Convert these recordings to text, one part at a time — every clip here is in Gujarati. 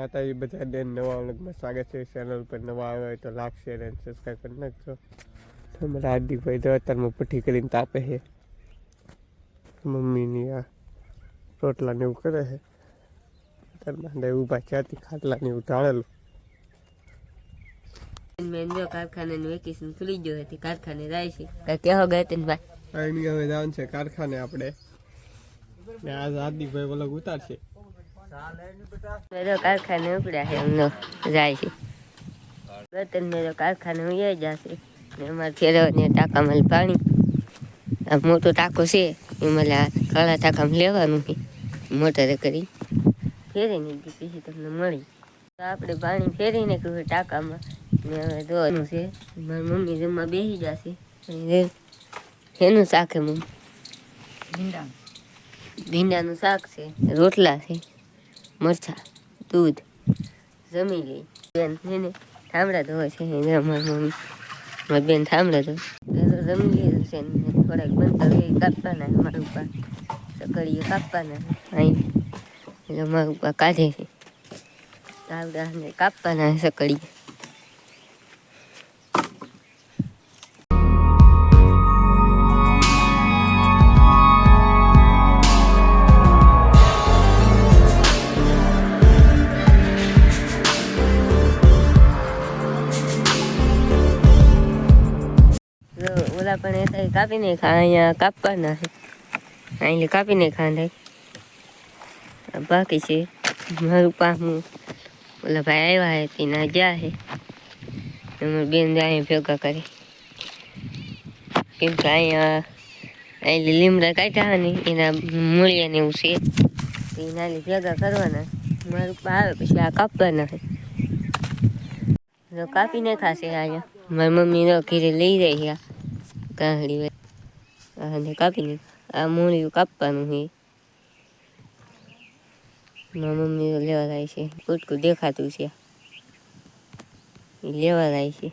માતાજી બધાને નવા વ્લોગમાં સ્વાગત છે। ચેનલ પર નવા આવ્યા હોય તો લાઈક શેર અને સબસ્ક્રાઈબ કરી નાખજો। અમારા હાર્દિકભાઈ તો અત્યારમાં પઠ્ઠી કરીને તાપે છે। મમ્મીની આ રોટલાને એવું કરે છે। અત્યારમાં ઊભા ત્યાંથી ખાટલાને એવું ઢાળેલું। મેં જો કારખાનાનું વેકેશન ખુલી ગયું હતી, કારખાને જાય છે। કાંઈ કહેવા ગયા તેને ભાઈ? અહીં હવે જવાનું છે કારખાને આપણે ને આજ હાર્દિકભાઈ વ્લોગ ઉતારશે। મેરો કારખાને ઉપડ્યા છે, એમનો જાય છે ગતન મેરો કારખાને ઉઈ જશે ને અમારે ફેરવને ટાંકામાં પાણી આ મોટો ટાંકો છે એમાં કાળા ટાંકામાં લેવાનું છે મોટરે કરી ફેરીને પછી તમને મળી તો આપણે પાણી ફેરીને કહ્યું ટાંકામાં ને હવે ધોવાનું છે। મારી મમ્મી જમવા બેસી જશે। એનું શાક છે મમ્મી? ભીંડાનું શાક છે, રોટલા છે, મરચાં, દૂધ જમી લઈ। બેન એને ઠામડા ધોવે છે, મારી મમ્મી મારી બેન ઠામડા ધોવે જમી લીધું છે ને થોડાક બનતા એ કાપવાના મારા ઉપર સકડીએ કાપવાના અહીં એટલે મારા ઉપર કાઢે છે ઠામડાને કાપવાના સકડીએ। ઓલા પણ એ કાપીને ખા અહીંયા કાપવાના છે અહીં કાપીને ખાંડાય બાકી છે મારું પામું ઓલા ભાઈ આવ્યા છે તેના ગયા છે અમારી બેન જાય ભેગા કરે કેમ કે અહીંયા અહીં લીમડા કાઢ્યા ને એના મૂળિયાને એવું છે એના ભેગા કરવાના મારું પા આવે પછી આ કાપવાના છે કાપીને ખાશે અહીંયા મારી મમ્મી ઘીરે લઈ જાય કાંહડી અને કાપીને આ મૂળિયું કાપવાનું છે મારી મમ્મી લેવા જાય છે કૂટકું દેખાતું છે એ લેવા જાય છે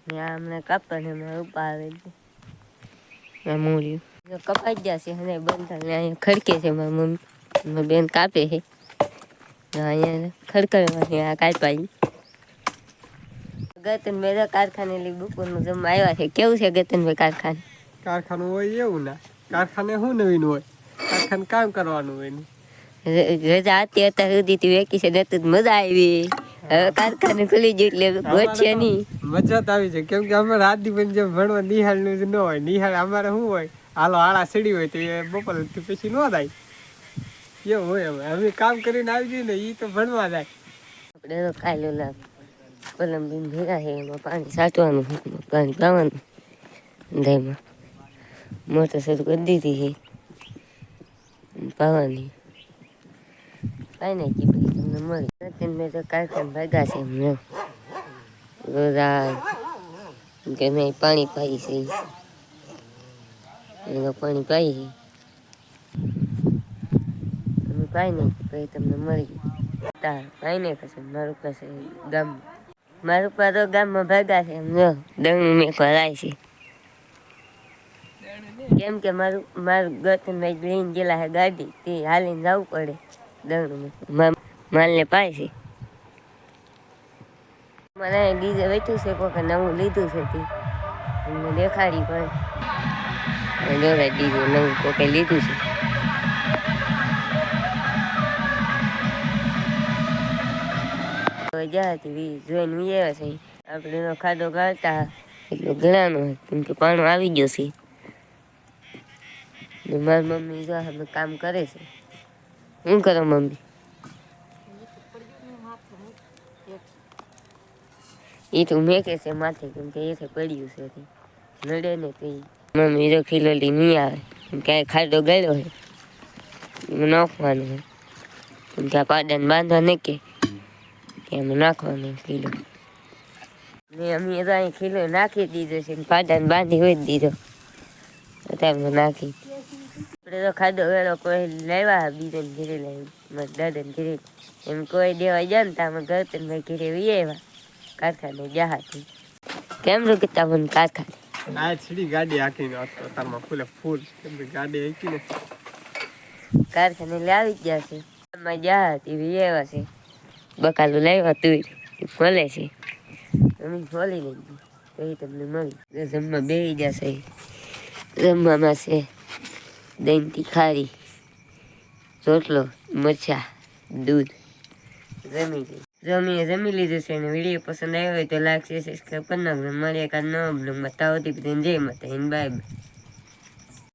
ને આ હમણાં કાપવાને હમણાં ઉપા આવે છે આ મૂળિયું કપાઈ જશે અને બંધ થાય અહીંયા ખડકે છે મારી મમ્મી મારી બેન કાપે છે અહીંયા ખડકાવવાની આ કાપાઈ ગતનભાઈ કારખાને લઈ બપોરનું જમવા આવ્યા છે। કેવું છે ગતનભાઈ કારખાને? કારખાનું હોય એવું ના કારખાને શું નવીન હોય કારખાને કામ કરવાનું હોય રજા હતી અત્યારે સુધી વેકેશન હતું મજા આવી હવે કારખાને ખુલી ગયું એટલે ગોઠશે નહીં મજા તો આવી છે કેમ કે અમારે હાર્દિકભાઈ જેમ ભણવા નિહાળનું જ ન હોય નિહાળ અમારે શું હોય હાલો આળા સીડી હોય તો એ બપોર પછી ન થાય એવું હોય હવે અમે કામ કરીને આવી જઈએ ને એ તો ભણવા જાય આપણે કાલે લાભ કોલંબીન ભેગા છે એમાં પાણી સાચવાનું પાણી પાવાનું દહીંમાં મોટર શરૂ કરી દીધી છે પાવાની કાંઈ નહીં કી પછી તમને મળી મેં તો કારખાને ભાગ્યા છે એમને રોજ કે મેં પાણી પાઈ છે એનો પાણી પાઈ છે અમે કાંઈ નહીં પછી તમને મળી કાંઈ નહીં પછી મારું પાસે ગામમાં મારું પાસે ગામમાં ભાગ્યા છે એમ જો દણું મેં ભરાય છે કેમ કે મારું ગતનભાઈ લઈને ગયેલા છે ગાડી તે હાલીને જવું પડે દણું માલને પાય છે મને ડીજે વેચ્યું છે કોકે નવું લીધું છે તે મને દેખાડી પણ જોડે ડીજે નવું કોકે લીધું છે જતી જોઈને આવ્યા છે આપણે એનો ખાધો કાઢતા એટલો ઘણાનો કેમ કે પાણું આવી ગયો છે ને મારી મમ્મી જો અમે કામ કરે છે શું કરો મમ્મી? એ તો મેકે છે માથે કેમ કે એ પડ્યું છે નડે ને તો મમ્મી જો ખીલોલી નહીં આવે કેમ કે ખાધો ગયેલો છે એમાં નાખવાનું હોય કેમ કે આ પાડાને બાંધવા નહીં કે એમાં નાખવાનું ખીલો ને અમે અહીં ખીલો નાખી દીધો છે પાડાને બાંધી હોય દીધો અત્યારે નાખી આપણે તો ખાધો વેળો કોઈ લાવ્યા બીજાને ઘીરે લાવી મારા દાદાને ઘીરે એમ કોઈ દેવા જાય ને તો અમે ગતનભાઈ ઘીરે વી આવ્યા કારખાને જહાથી કેમ રૂકતા મને કારખાને આ સીડી ગાડી હાકીને તારમાં ફૂલે ફૂલ ગાડી હાકીને કારખાને લાવી જ ગયા છે આમાં જહાથી વી આવ્યા છે બકાલું લાવ્યા તું ખોલે છે અમે ખોલી લઈ પછી તમને મળી જમવા બેસી જશે જમવામાં છે દહીંથી ખારી રોટલો મરચા દૂધ જમી લીધું છે અને વિડીયો પસંદ આવ્યો હોય તો લાઈક શેર સબસ્ક્રાઈબ કરી નાખજો મળીએ કાલ નવા બ્લોગમાં તાવથી જય માતા બાય બાય.